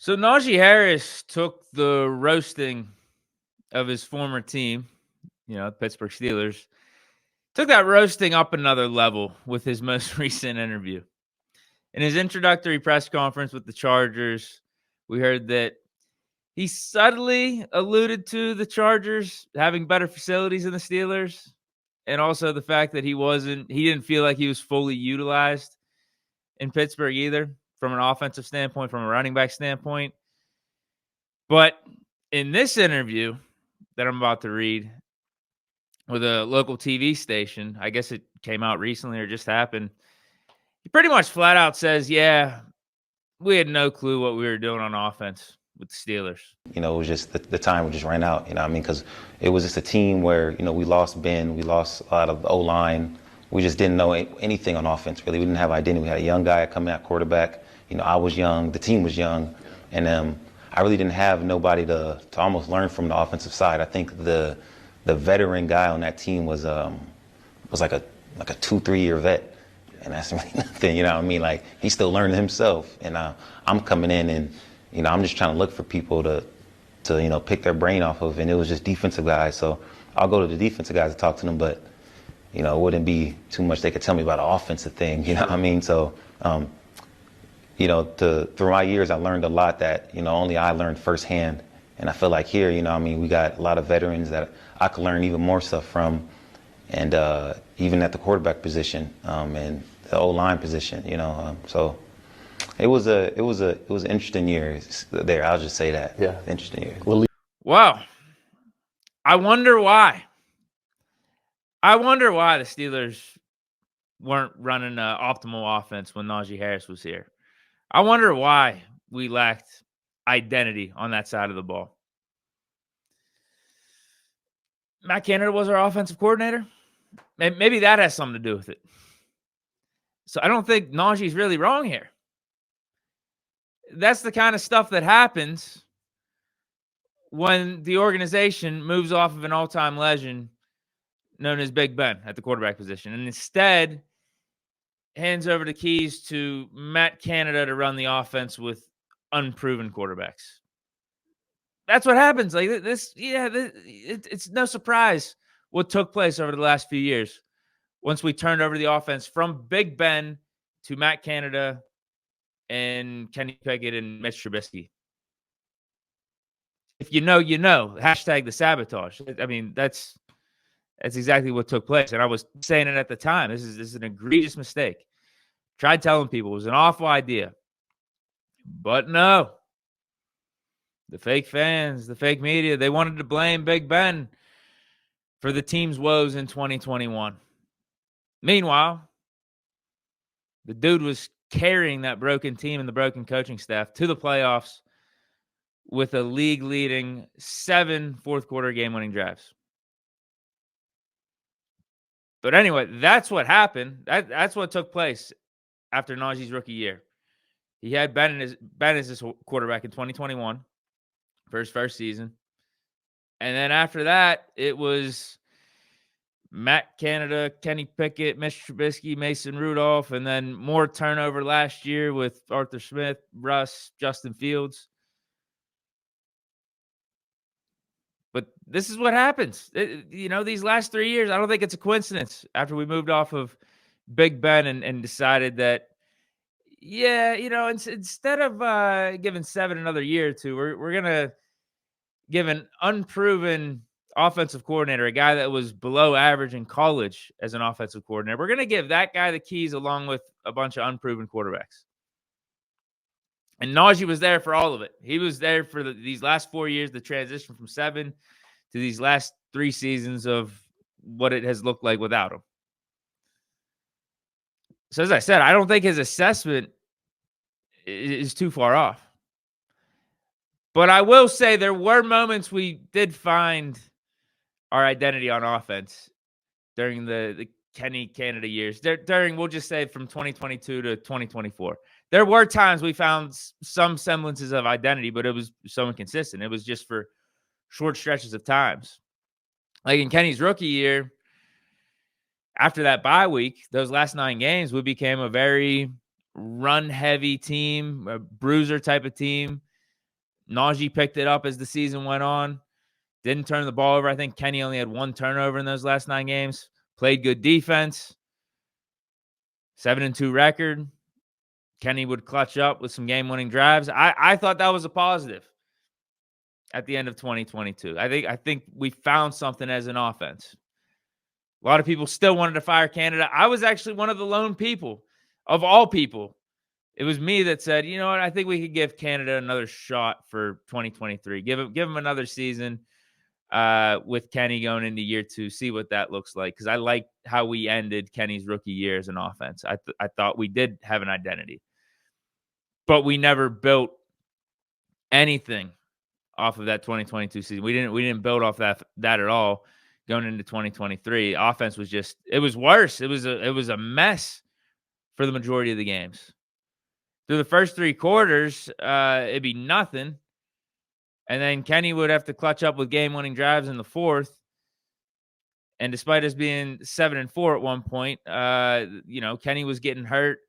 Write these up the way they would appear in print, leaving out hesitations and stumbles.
So Najee Harris took the roasting of his former team, the Pittsburgh Steelers, took that roasting up another level with his most recent interview. In his introductory press conference with the Chargers, we heard that he subtly alluded to the Chargers having better facilities than the Steelers, and also the fact that he didn't feel like he was fully utilized in Pittsburgh either, from an offensive standpoint, from a running back standpoint. But in this interview that I'm about to read with a local TV station, I guess it came out recently or just happened, he pretty much flat out says, yeah, we had no clue what we were doing on offense with the Steelers. It was just the time just ran out, because it was just a team where, we lost Ben, we lost a lot of the O-line. We just didn't know anything on offense, really. We didn't have identity. We had a young guy coming out quarterback. I was young, the team was young, and I really didn't have nobody to almost learn from the offensive side. I think the veteran guy on that team was like a 2-3 year vet, and that's really nothing. Like, he's still learning himself, and I'm coming in and I'm just trying to look for people to pick their brain off of, and it was just defensive guys. So I'll go to the defensive guys to talk to them, but it wouldn't be too much they could tell me about an offensive thing. So through my years, I learned a lot that only I learned firsthand, and I feel like here, we got a lot of veterans that I could learn even more stuff from, and even at the quarterback position and the O-line position. So. It was an interesting year there. I'll just say that. Yeah, interesting year. Wow. I wonder why. The Steelers weren't running an optimal offense when Najee Harris was here. I wonder why we lacked identity on that side of the ball. Matt Canada was our offensive coordinator. Maybe that has something to do with it. So I don't think Najee's really wrong here. That's the kind of stuff that happens when the organization moves off of an all-time legend known as Big Ben at the quarterback position and instead hands over the keys to Matt Canada to run the offense with unproven quarterbacks. That's what happens. Like this, it's no surprise what took place over the last few years once we turned over the offense from Big Ben to Matt Canada and Kenny Pickett and Mitch Trubisky. If you know, you know. Hashtag the sabotage. I mean, that's exactly what took place. And I was saying it at the time. This is an egregious mistake. Tried telling people it was an awful idea. But no. The fake fans, the fake media, they wanted to blame Big Ben for the team's woes in 2021. Meanwhile, the dude was carrying that broken team and the broken coaching staff to the playoffs with a league-leading 7 fourth-quarter game-winning drives. But anyway, that's what happened. That's what took place after Najee's rookie year. He had Ben as his quarterback in 2021 for his first season. And then after that, it was Matt Canada, Kenny Pickett, Mitch Trubisky, Mason Rudolph, and then more turnover last year with Arthur Smith, Russ, Justin Fields. But this is what happens. These last 3 years, I don't think it's a coincidence after we moved off of Big Ben and decided that, instead of giving 7 another year or two, we're going to give an unproven offensive coordinator, a guy that was below average in college as an offensive coordinator. We're going to give that guy the keys along with a bunch of unproven quarterbacks. And Najee was there for all of it. He was there for these last 4 years, the transition from 7 to these last 3 seasons of what it has looked like without him. So as I said, I don't think his assessment is too far off. But I will say there were moments we did find our identity on offense during the Kenny Canada years. During, we'll just say, from 2022 to 2024. There were times we found some semblances of identity, but it was so inconsistent. It was just for short stretches of times. Like in Kenny's rookie year, after that bye week, those last 9 games, we became a very run-heavy team, a bruiser type of team. Najee picked it up as the season went on. Didn't turn the ball over. I think Kenny only had 1 turnover in those last 9 games. Played good defense. 7-2 record. Kenny would clutch up with some game-winning drives. I thought that was a positive at the end of 2022. I think we found something as an offense. A lot of people still wanted to fire Canada. I was actually one of the lone people, of all people. It was me that said, you know what, I think we could give Canada another shot for 2023. Give him another season with Kenny going into year 2, see what that looks like. Because I like how we ended Kenny's rookie year as an offense. I thought we did have an identity. But we never built anything off of that 2022 season. We didn't build off that at all going into 2023. Offense was just, it was worse. It was a mess for the majority of the games. Through the first 3 quarters, it'd be nothing. And then Kenny would have to clutch up with game-winning drives in the 4th. And despite us being 7-4 at one point, Kenny was getting hurt.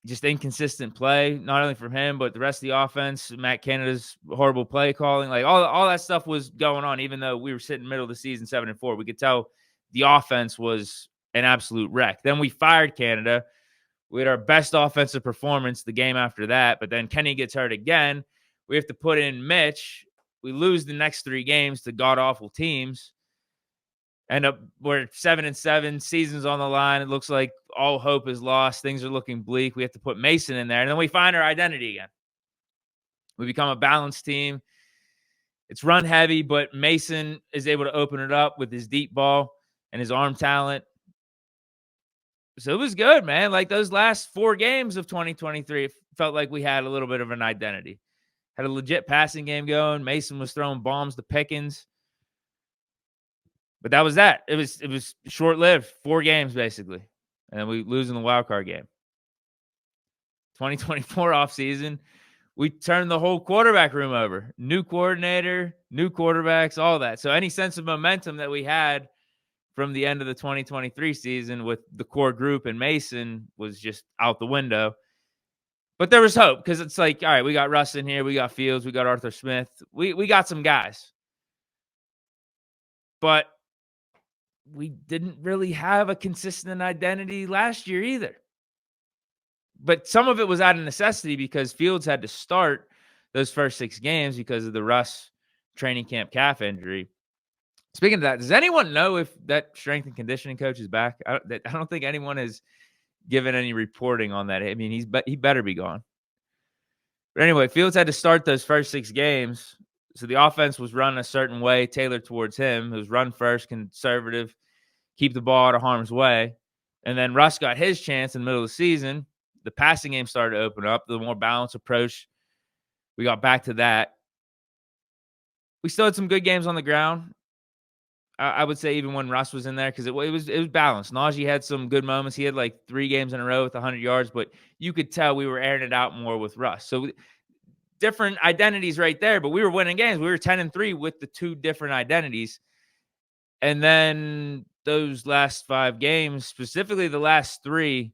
Just inconsistent play, not only from him, but the rest of the offense. Matt Canada's horrible play calling. Like all that stuff was going on, even though we were sitting middle of the season 7-4. We could tell the offense was an absolute wreck. Then we fired Canada. We had our best offensive performance the game after that, but then Kenny gets hurt again. We have to put in Mitch. We lose the next 3 games to god-awful teams. We're 7-7, season's on the line. It looks like all hope is lost. Things are looking bleak. We have to put Mason in there. And then we find our identity again. We become a balanced team. It's run heavy, but Mason is able to open it up with his deep ball and his arm talent. So it was good, man. Like those last 4 games of 2023, it felt like we had a little bit of an identity. Had a legit passing game going. Mason was throwing bombs to Pickens. But that was that. It was short-lived, 4 games basically. And then we lose in the wild card game. 2024 offseason, we turned the whole quarterback room over. New coordinator, new quarterbacks, all that. So any sense of momentum that we had from the end of the 2023 season with the core group and Mason was just out the window. But there was hope because it's like, all right, we got Russ in here. We got Fields. We got Arthur Smith. We got some guys. But we didn't really have a consistent identity last year either. But some of it was out of necessity because Fields had to start those first 6 games because of the Russ training camp calf injury. Speaking of that, does anyone know if that strength and conditioning coach is back? I don't think anyone has given any reporting on that. I mean, he better be gone. But anyway, Fields had to start those first 6 games. So the offense was run a certain way, tailored towards him. It was run first, conservative, keep the ball out of harm's way. And then Russ got his chance in the middle of the season. The passing game started to open up, the more balanced approach. We got back to that. We still had some good games on the ground. I would say even when Russ was in there, because it was balanced. Najee had some good moments. He had like 3 games in a row with 100 yards, but you could tell we were airing it out more with Russ. So different identities right there, but we were winning games. We were 10-3 with the 2 different identities. And then those last 5 games, specifically the last 3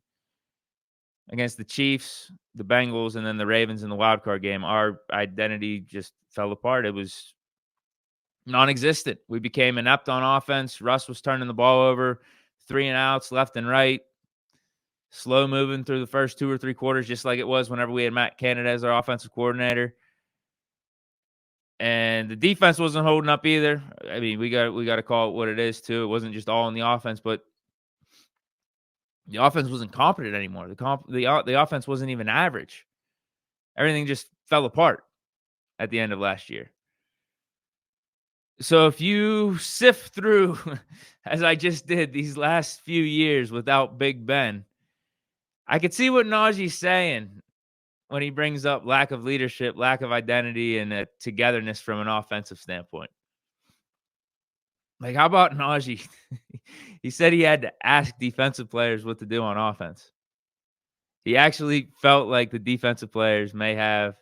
against the Chiefs, the Bengals, and then the Ravens in the wild card game, our identity just fell apart. It was non-existent. We became inept on offense. Russ was turning the ball over, 3 and outs left and right, slow moving through the first 2 or 3 quarters, just like it was whenever we had Matt Canada as our offensive coordinator. And the defense wasn't holding up either. I mean, we got to call it what it is too. It wasn't just all in the offense, but the offense wasn't competent anymore. The offense wasn't even average. Everything just fell apart at the end of last year. So if you sift through, as I just did, these last few years without Big Ben, I could see what Najee's saying when he brings up lack of leadership, lack of identity, and a togetherness from an offensive standpoint. Like, how about Najee? He said he had to ask defensive players what to do on offense. He actually felt like the defensive players may have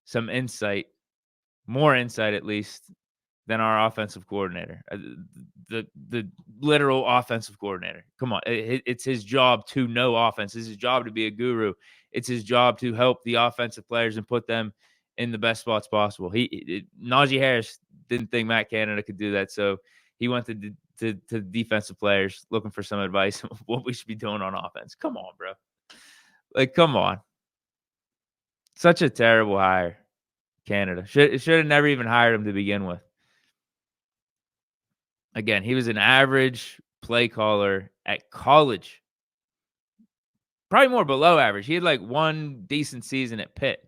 some insight, more insight at least, than our offensive coordinator, the literal offensive coordinator. Come on, it's his job to know offense. It's his job to be a guru. It's his job to help the offensive players and put them in the best spots possible. Najee Harris didn't think Matt Canada could do that, so he went to defensive players looking for some advice on what we should be doing on offense. Come on, bro. Like, come on. Such a terrible hire, Canada. Should have never even hired him to begin with. Again, he was an average play caller at college. Probably more below average. He had like one decent season at Pitt.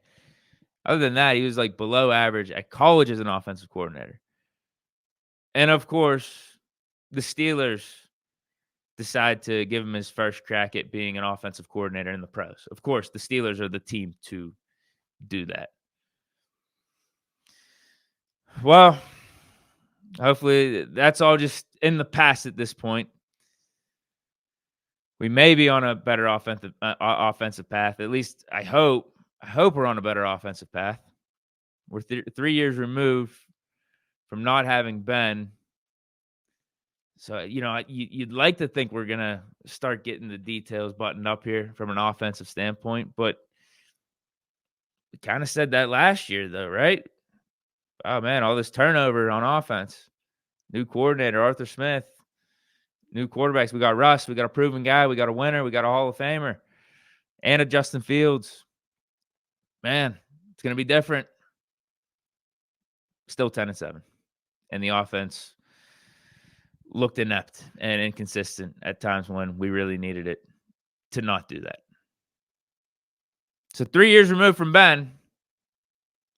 Other than that, he was like below average at college as an offensive coordinator. And of course, the Steelers decide to give him his first crack at being an offensive coordinator in the pros. Of course, the Steelers are the team to do that. Well, hopefully that's all just in the past at this point. We may be on a better offensive path. At least I hope. I hope we're on a better offensive path. We're 3 years removed from not having been. So, you'd like to think we're going to start getting the details buttoned up here from an offensive standpoint, but we kind of said that last year, though, right? Oh, man, all this turnover on offense. New coordinator, Arthur Smith. New quarterbacks. We got Russ. We got a proven guy. We got a winner. We got a Hall of Famer. And a Justin Fields. Man, it's going to be different. Still 10-7. And the offense looked inept and inconsistent at times when we really needed it to not do that. So 3 years removed from Ben,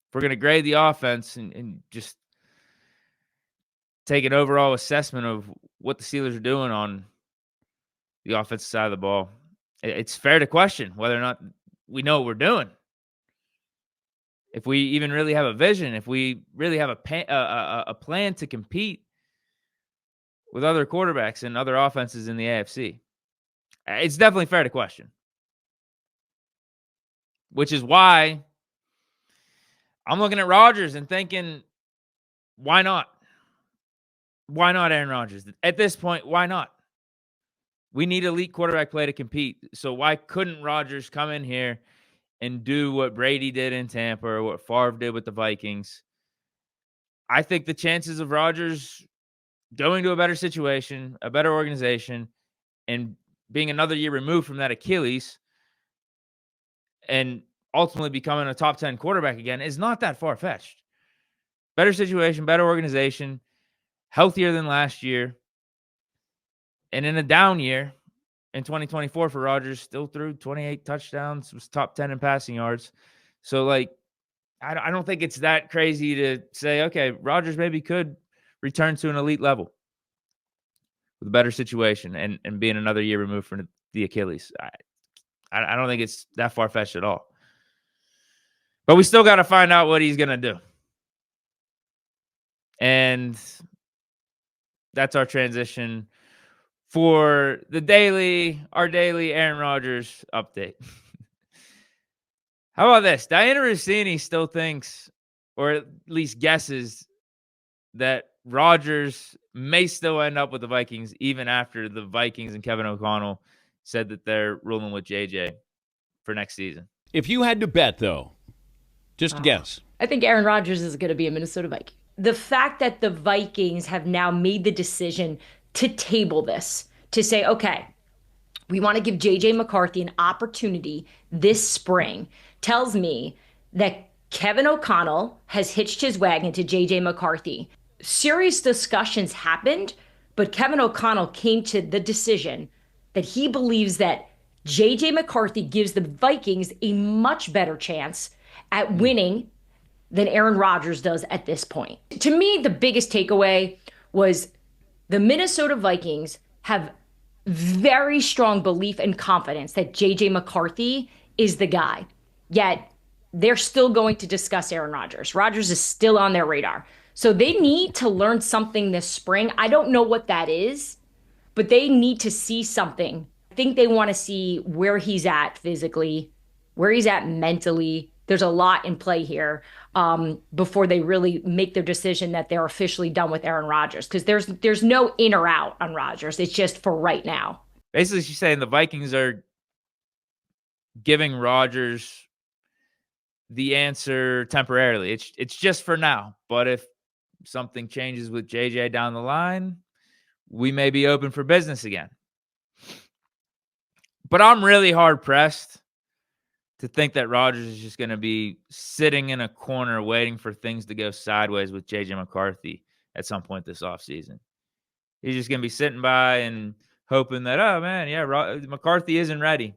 if we're going to grade the offense and just take an overall assessment of what the Steelers are doing on the offensive side of the ball, it's fair to question whether or not we know what we're doing. If we even really have a vision, if we really have a plan to compete with other quarterbacks and other offenses in the AFC. It's definitely fair to question. Which is why I'm looking at Rodgers and thinking, why not? Why not Aaron Rodgers? At this point, why not? We need elite quarterback play to compete. So why couldn't Rodgers come in here and do what Brady did in Tampa or what Favre did with the Vikings? I think the chances of Rodgers going to a better situation, a better organization, and being another year removed from that Achilles and ultimately becoming a top 10 quarterback again is not that far-fetched. Better situation, better organization, healthier than last year. And in a down year in 2024 for Rodgers, still threw 28 touchdowns, was top 10 in passing yards. So, I don't think it's that crazy to say, okay, Rodgers maybe could return to an elite level with a better situation and being another year removed from the Achilles. I don't think it's that far-fetched at all. But we still got to find out what he's going to do. And that's our transition for our daily Aaron Rodgers update. How about this? Diana Rossini still thinks, or at least guesses, that Rodgers may still end up with the Vikings even after the Vikings and Kevin O'Connell said that they're rolling with JJ for next season. If you had to bet, though, just guess. I think Aaron Rodgers is going to be a Minnesota Viking. The fact that the Vikings have now made the decision to table this, to say, okay, we want to give JJ McCarthy an opportunity this spring, tells me that Kevin O'Connell has hitched his wagon to JJ McCarthy. Serious discussions happened, but Kevin O'Connell came to the decision that he believes that JJ McCarthy gives the Vikings a much better chance at winning than Aaron Rodgers does at this point. To me, the biggest takeaway was the Minnesota Vikings have very strong belief and confidence that JJ McCarthy is the guy. Yet they're still going to discuss Aaron Rodgers. Rodgers is still on their radar. So they need to learn something this spring. I don't know what that is, but they need to see something. I think they want to see where he's at physically, where he's at mentally. There's a lot in play here before they really make their decision that they're officially done with Aaron Rodgers, because there's no in or out on Rodgers. It's just for right now. Basically, she's saying the Vikings are giving Rodgers the answer temporarily. It's just for now. But if something changes with JJ down the line, we may be open for business again. But I'm really hard pressed to think that Rodgers is just going to be sitting in a corner waiting for things to go sideways with JJ McCarthy at some point this offseason. He's just going to be sitting by and hoping that, oh, man, yeah, McCarthy isn't ready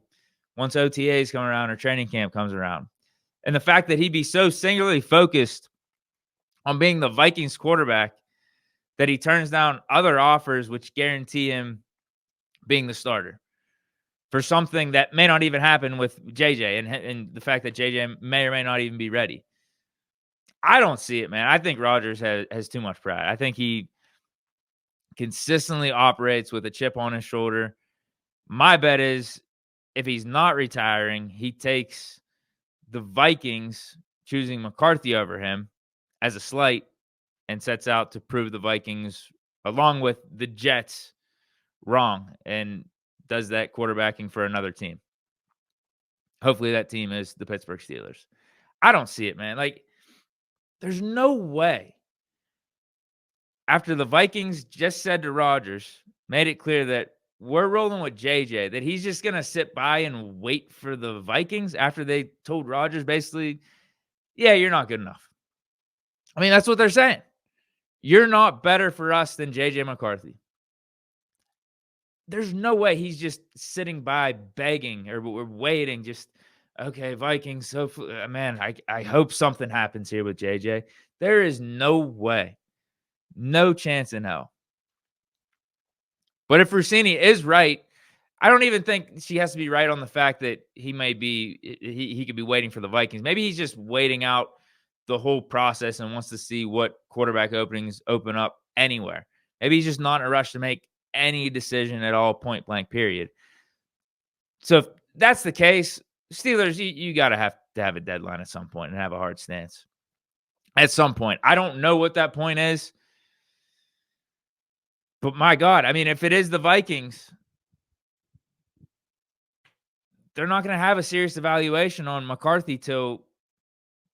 once OTAs come around or training camp comes around. And the fact that he'd be so singularly focused on being the Vikings quarterback that he turns down other offers which guarantee him being the starter for something that may not even happen with JJ, and the fact that JJ may or may not even be ready. I don't see it, man. I think Rodgers has too much pride. I think he consistently operates with a chip on his shoulder. My bet is if he's not retiring, he takes the Vikings choosing McCarthy over him as a slight and sets out to prove the Vikings, along with the Jets, wrong, and does that quarterbacking for another team. Hopefully that team is the Pittsburgh Steelers. I don't see it, man. Like, there's no way. After the Vikings just said to Rodgers, made it clear that we're rolling with JJ, that he's just going to sit by and wait for the Vikings after they told Rodgers basically, yeah, you're not good enough. I mean, that's what they're saying. You're not better for us than JJ McCarthy. There's no way he's just sitting by begging or we're waiting. Just, okay, Vikings. So, man, I hope something happens here with JJ. There is no way. No chance in hell. But if Rossini is right, I don't even think she has to be right on the fact that he could be waiting for the Vikings. Maybe he's just waiting out the whole process and wants to see what quarterback openings open up anywhere. Maybe he's just not in a rush to make any decision at all, point blank, period. So if that's the case, Steelers, you got to have a deadline at some point and have a hard stance. At some point. I don't know what that point is. But my God, I mean, if it is the Vikings, they're not going to have a serious evaluation on McCarthy till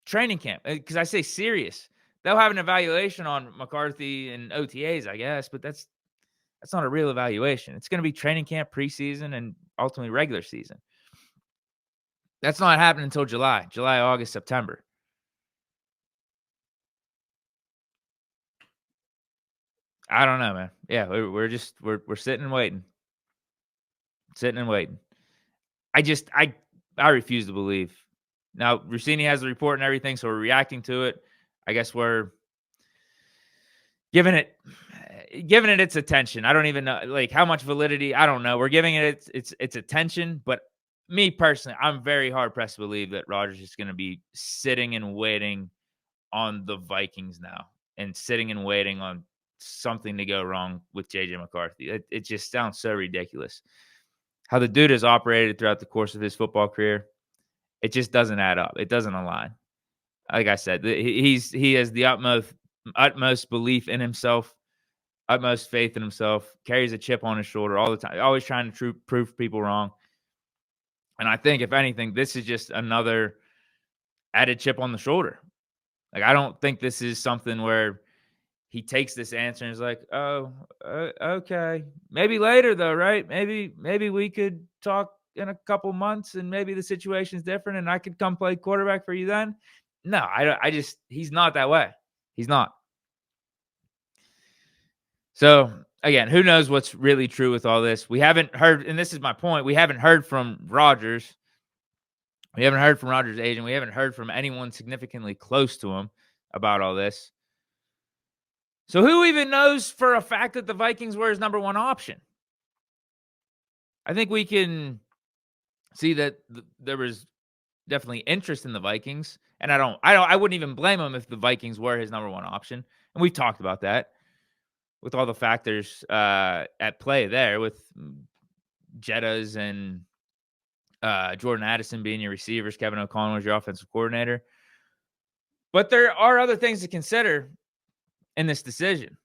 training camp. Because I say serious. They'll have an evaluation on McCarthy and OTAs, I guess, but that's not a real evaluation. It's going to be training camp, preseason, and ultimately regular season. That's not happening until July, August, September. I don't know, man. Yeah, we're sitting and waiting. Sitting and waiting. I refuse to believe. Now, Rossini has the report and everything, so we're reacting to it. I guess we're giving it its attention. I don't even know, like, how much validity. I don't know. We're giving it its attention, but me personally, I'm very hard pressed to believe that Rodgers is going to be sitting and waiting on the Vikings now and sitting and waiting on something to go wrong with JJ McCarthy. It just sounds so ridiculous. How the dude has operated throughout the course of his football career, it just doesn't add up. It doesn't align. Like I said, he has the utmost belief in himself, utmost faith in himself, carries a chip on his shoulder all the time, always trying to prove people wrong. And I think, if anything, this is just another added chip on the shoulder. Like, I don't think this is something where he takes this answer and is like, oh, okay. Maybe later, though, right? Maybe we could talk in a couple months and maybe the situation's different and I could come play quarterback for you then. No, he's not that way. He's not. So, again, who knows what's really true with all this? We haven't heard, and this is my point, we haven't heard from Rodgers. We haven't heard from Rodgers' agent. We haven't heard from anyone significantly close to him about all this. So who even knows for a fact that the Vikings were his number one option? I think we can see that there was definitely interest in the Vikings, and I wouldn't even blame him if the Vikings were his number one option. And we've talked about that with all the factors at play there, with Jettas and Jordan Addison being your receivers, Kevin O'Connell was your offensive coordinator. But there are other things to consider in this decision.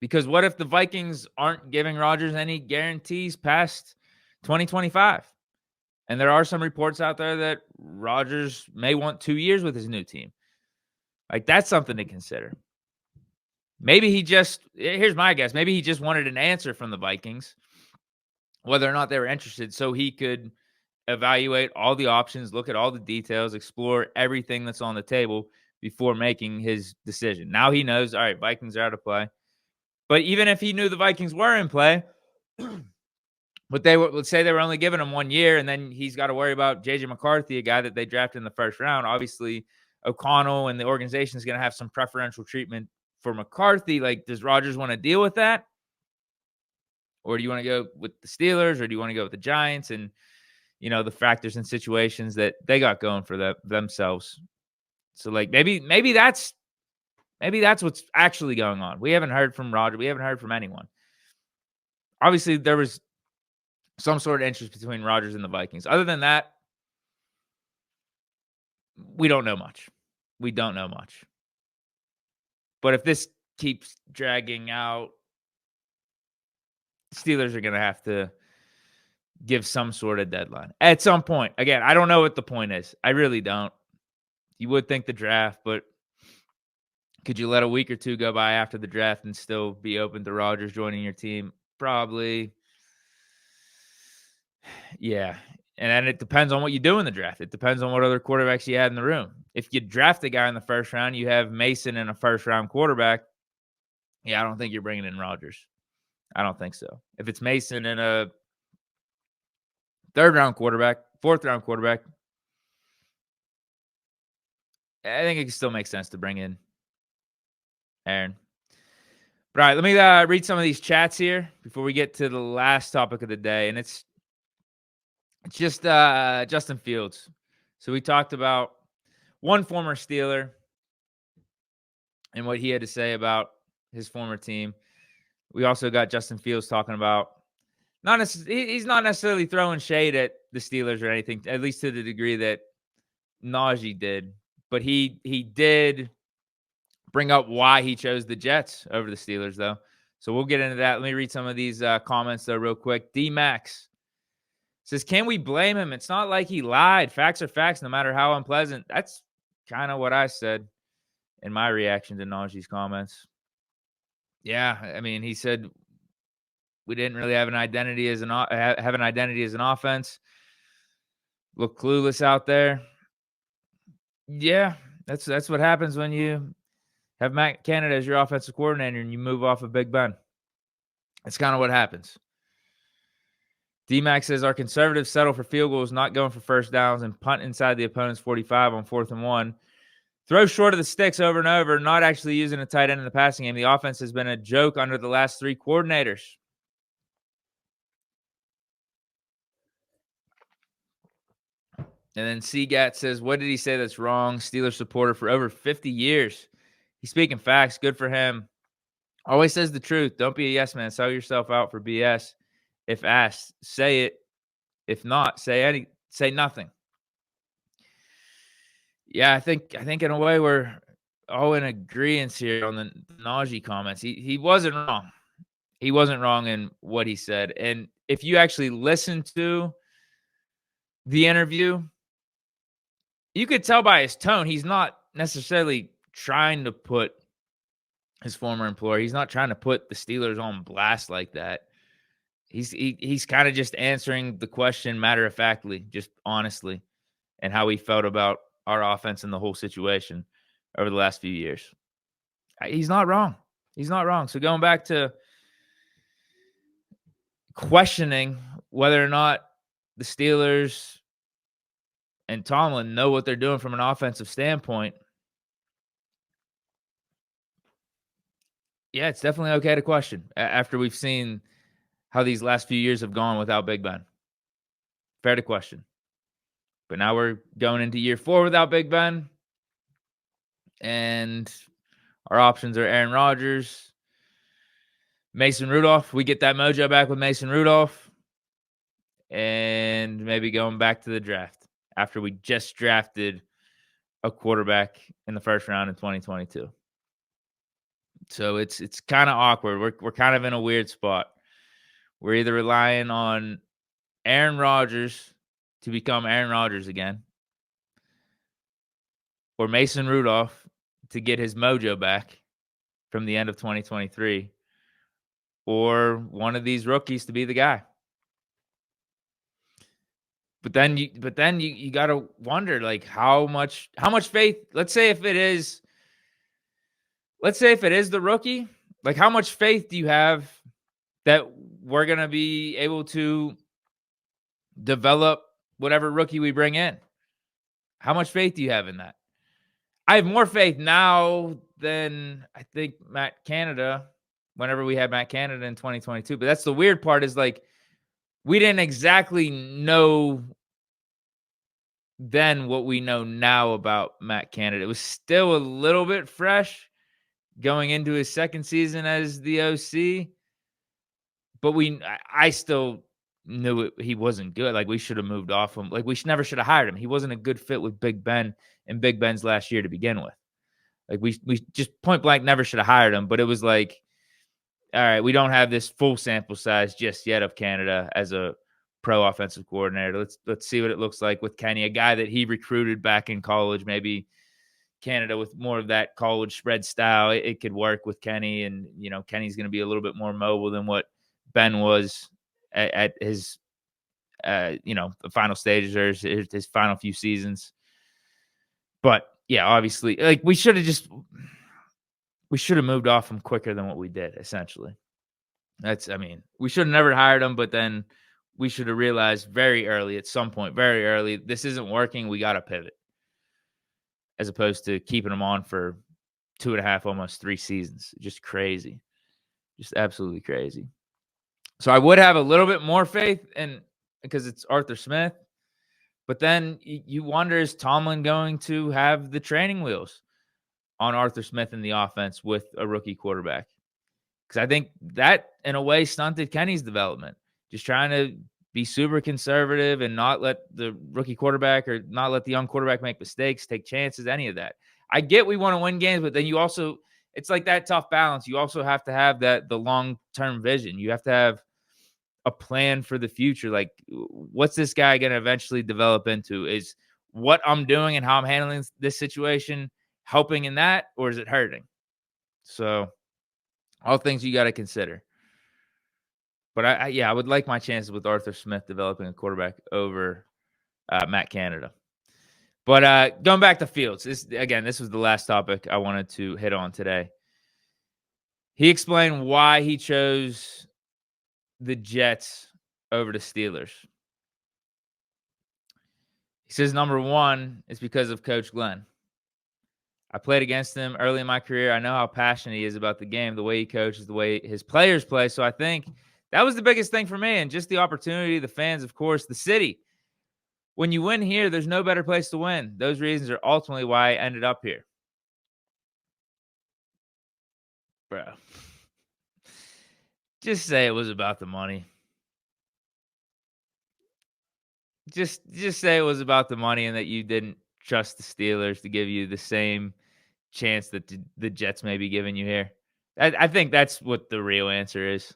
Because what if the Vikings aren't giving Rodgers any guarantees past 2025? And there are some reports out there that Rodgers may want 2 years with his new team. Like, that's something to consider. Maybe here's my guess, maybe he just wanted an answer from the Vikings, whether or not they were interested, so he could evaluate all the options, look at all the details, explore everything that's on the table before making his decision. Now he knows, all right, Vikings are out of play. But even if he knew the Vikings were in play, but let's say they were only giving him 1 year, and then he's got to worry about JJ McCarthy, a guy that they drafted in the first round. Obviously, O'Connell and the organization is going to have some preferential treatment for McCarthy. Like, does Rodgers want to deal with that? Or do you want to go with the Steelers, or do you want to go with the Giants and, the factors and situations that they got going for themselves? So, like, maybe that's what's actually going on. We haven't heard from Rodgers. We haven't heard from anyone. Obviously, there was some sort of interest between Rodgers and the Vikings. Other than that, we don't know much. We don't know much. But if this keeps dragging out, Steelers are going to have to give some sort of deadline at some point. Again, I don't know what the point is. I really don't. You would think the draft, but could you let a week or two go by after the draft and still be open to Rodgers joining your team? Probably. Yeah. And then it depends on what you do in the draft. It depends on what other quarterbacks you had in the room. If you draft a guy in the first round, you have Mason and a first-round quarterback. Yeah, I don't think you're bringing in Rodgers. I don't think so. If it's Mason and a third-round quarterback, fourth-round quarterback, I think it can still make sense to bring in Aaron. But all right, let me read some of these chats here before we get to the last topic of the day, and it's just Justin Fields. So we talked about one former Steeler and what he had to say about his former team. We also got Justin Fields talking about he's not necessarily throwing shade at the Steelers or anything, at least to the degree that Najee did. But he did bring up why he chose the Jets over the Steelers, though. So we'll get into that. Let me read some of these comments, though, real quick. D-Max says, can we blame him? It's not like he lied. Facts are facts, no matter how unpleasant. That's kind of what I said in my reaction to Najee's comments. Yeah, I mean, he said we didn't really have an identity as an offense. Look clueless out there. Yeah, that's what happens when you have Matt Canada as your offensive coordinator and you move off of Big Ben. That's kind of what happens. D-Max says our conservatives settle for field goals, not going for first downs, and punt inside the opponent's 45 on 4th and 1. Throw short of the sticks over and over, not actually using a tight end in the passing game. The offense has been a joke under the last 3 coordinators. And then Seagat says, what did he say that's wrong? Steelers supporter for over 50 years. He's speaking facts. Good for him. Always says the truth. Don't be a yes man. Sell yourself out for BS. If asked, say it. If not, say nothing. Yeah, I think in a way we're all in agreement here on the Najee comments. He wasn't wrong. He wasn't wrong in what he said. And if you actually listen to the interview, you could tell by his tone he's not necessarily trying to put his former employer. He's not trying to put the Steelers on blast like that. He's kind of just answering the question matter-of-factly, just honestly, and how he felt about our offense and the whole situation over the last few years. He's not wrong. He's not wrong. So going back to questioning whether or not the Steelers and Tomlin know what they're doing from an offensive standpoint, yeah, it's definitely okay to question after we've seen how these last few years have gone without Big Ben. Fair to question. But now we're going into year 4 without Big Ben. And our options are Aaron Rodgers, Mason Rudolph. We get that mojo back with Mason Rudolph. And maybe going back to the draft after we just drafted a quarterback in the first round in 2022. So it's kind of awkward. We're kind of in a weird spot. We're either relying on Aaron Rodgers to become Aaron Rodgers again, or Mason Rudolph to get his mojo back from the end of 2023, or one of these rookies to be the guy. But then you got to wonder, like, how much faith, let's say if it is the rookie, like, how much faith do you have that we're going to be able to develop whatever rookie we bring in? How much faith do you have in that? I have more faith now than I think Matt Canada, whenever we had Matt Canada in 2022. But that's the weird part, is like, we didn't exactly know then what we know now about Matt Canada. It was still a little bit fresh going into his second season as the OC. But I still knew he wasn't good. Like, we should have moved off him. Like, we never should have hired him. He wasn't a good fit with Big Ben in Big Ben's last year to begin with. Like, we just point blank never should have hired him. But it was like, all right, we don't have this full sample size just yet of Canada as a pro offensive coordinator. Let's see what it looks like with Kenny, a guy that he recruited back in college. Maybe Canada with more of that college spread style, it could work with Kenny. And, Kenny's going to be a little bit more mobile than what Ben was at his, the final stages or his final few seasons. But yeah, obviously, like, we should have moved off him quicker than what we did, essentially. We should have never hired him, but then we should have realized very early, this isn't working. We got to pivot, as opposed to keeping him on for 2.5, almost 3 seasons. Just crazy. Just absolutely crazy. So I would have a little bit more faith because it's Arthur Smith. But then you wonder, is Tomlin going to have the training wheels on Arthur Smith in the offense with a rookie quarterback? Because I think that, in a way, stunted Kenny's development. Just trying to be super conservative and not let the rookie quarterback or not let the young quarterback make mistakes, take chances, any of that. I get we want to win games, but then you also, it's like that tough balance. You also have to have the long-term vision. You have to have a plan for the future. Like, what's this guy going to eventually develop into? Is what I'm doing and how I'm handling this situation helping in that, or is it hurting? So all things you got to consider. But I would like my chances with Arthur Smith developing a quarterback over Matt Canada. But going back to Fields, this was the last topic I wanted to hit on today. He explained why he chose the Jets over the Steelers. He says, number one, is because of Coach Glenn. I played against him early in my career. I know how passionate he is about the game, the way he coaches, the way his players play. So I think that was the biggest thing for me, and just the opportunity, the fans, of course, the city. When you win here, there's no better place to win. Those reasons are ultimately why I ended up here. Bro. Just say it was about the money. Just say it was about the money and that you didn't trust the Steelers to give you the same chance that the Jets may be giving you here. I think that's what the real answer is.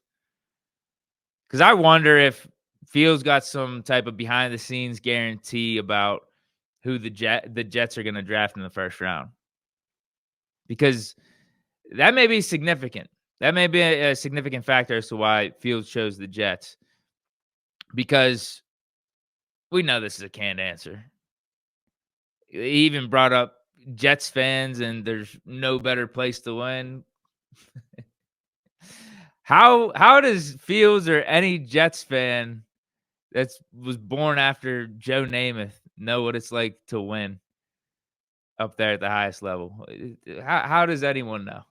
Because I wonder if Fields got some type of behind-the-scenes guarantee about who the Jets are going to draft in the first round. Because that may be significant. That may be a significant factor as to why Fields chose the Jets. Because we know this is a canned answer. He even brought up Jets fans and there's no better place to win. How does Fields or any Jets fan that was born after Joe Namath know what it's like to win up there at the highest level? How does anyone know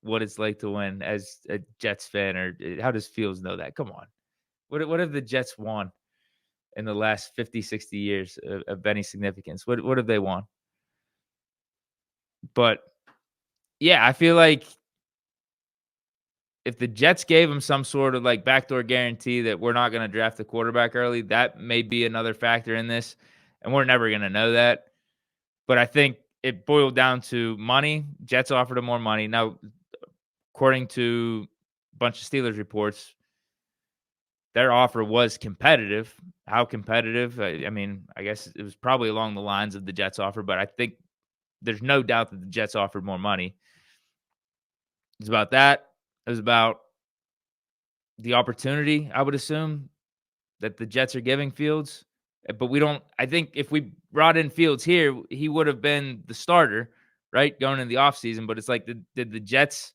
what it's like to win as a Jets fan, or how does Fields know that? Come on. What have the Jets won in the last 50, 60 years of any significance? What have they won? But yeah, I feel like if the Jets gave him some sort of like backdoor guarantee that we're not going to draft the quarterback early, that may be another factor in this. And we're never going to know that. But I think it boiled down to money. Jets offered him more money. Now, according to a bunch of Steelers reports, their offer was competitive. How competitive? I mean, I guess it was probably along the lines of the Jets offer, but I think there's no doubt that the Jets offered more money. It's about that. It was about the opportunity, I would assume, that the Jets are giving Fields. But we don't – I think if we brought in Fields here, he would have been the starter, right, going into the offseason. But it's like, did the Jets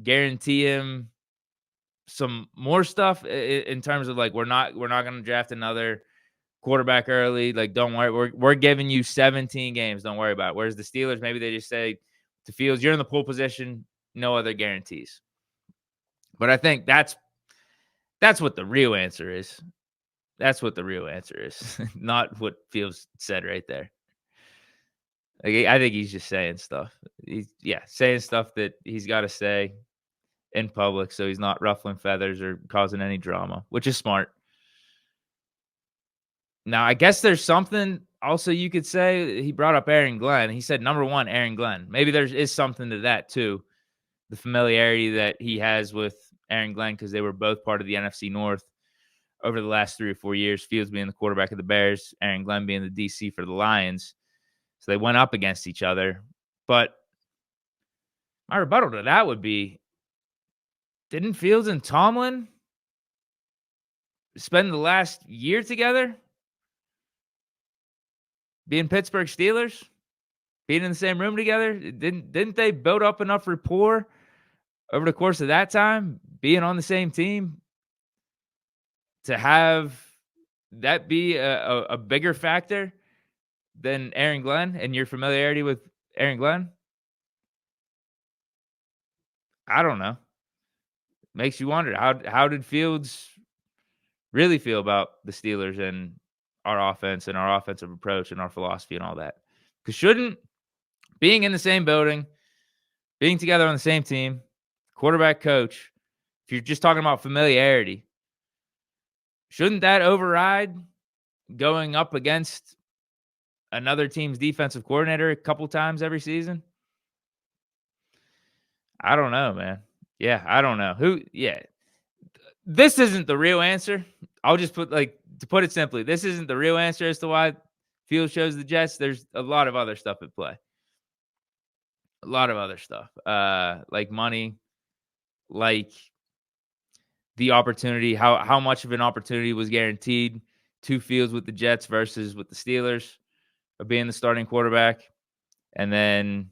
guarantee him some more stuff in terms of, like, we're not going to draft another quarterback early. Like, don't worry. We're giving you 17 games. Don't worry about it. Whereas the Steelers, maybe they just say to Fields, you're in the pole position, no other guarantees. But I think that's what the real answer is. That's what the real answer is, not what Fields said right there. Like, I think he's just saying stuff. He's saying stuff that he's got to say in public, so he's not ruffling feathers or causing any drama, which is smart. Now, I guess there's something also you could say. He brought up Aaron Glenn. He said, number one, Aaron Glenn. Maybe there is something to that too. The familiarity that he has with Aaron Glenn because they were both part of the NFC North over the last 3 or 4 years. Fields being the quarterback of the Bears, Aaron Glenn being the DC for the Lions. So they went up against each other. But my rebuttal to that would be, didn't Fields and Tomlin spend the last year together? Being Pittsburgh Steelers? Being in the same room together? Didn't they build up enough rapport over the course of that time, being on the same team, to have that be a bigger factor than Aaron Glenn and your familiarity with Aaron Glenn? I don't know. Makes you wonder, how did Fields really feel about the Steelers and our offense and our offensive approach and our philosophy and all that? Because shouldn't being in the same building, being together on the same team, quarterback, coach, if you're just talking about familiarity, shouldn't that override going up against another team's defensive coordinator a couple times every season? I don't know, man. Yeah, I don't know. This isn't the real answer. I'll just to put it simply, this isn't the real answer as to why Fields chose the Jets. There's a lot of other stuff at play. A lot of other stuff. Like money, like the opportunity, how much of an opportunity was guaranteed to Fields with the Jets versus with the Steelers of being the starting quarterback. And then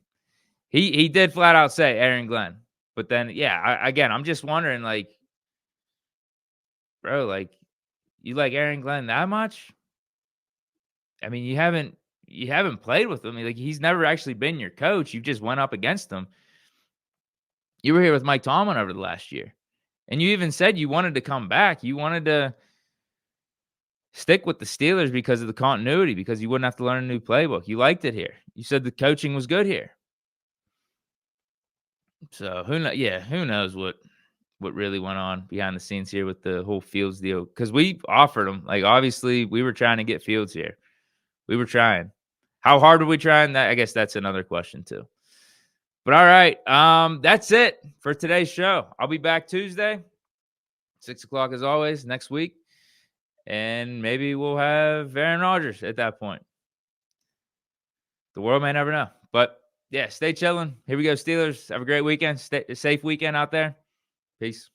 he did flat out say Aaron Glenn. But then, I'm just wondering, like, bro, like, you like Aaron Glenn that much? I mean, you haven't played with him. Like, he's never actually been your coach. You just went up against him. You were here with Mike Tomlin over the last year. And you even said you wanted to come back. You wanted to stick with the Steelers because of the continuity, because you wouldn't have to learn a new playbook. You liked it here. You said the coaching was good here. So who knows what really went on behind the scenes here with the whole Fields deal? Because we offered him, like, obviously we were trying to get Fields here. We were trying. How hard were we trying? That, I guess that's another question too. But all right, that's it for today's show. I'll be back Tuesday, 6:00 as always next week, and maybe we'll have Aaron Rodgers at that point. The world may never know, but yeah, stay chilling. Here we go, Steelers. Have a great weekend. Stay safe weekend out there. Peace.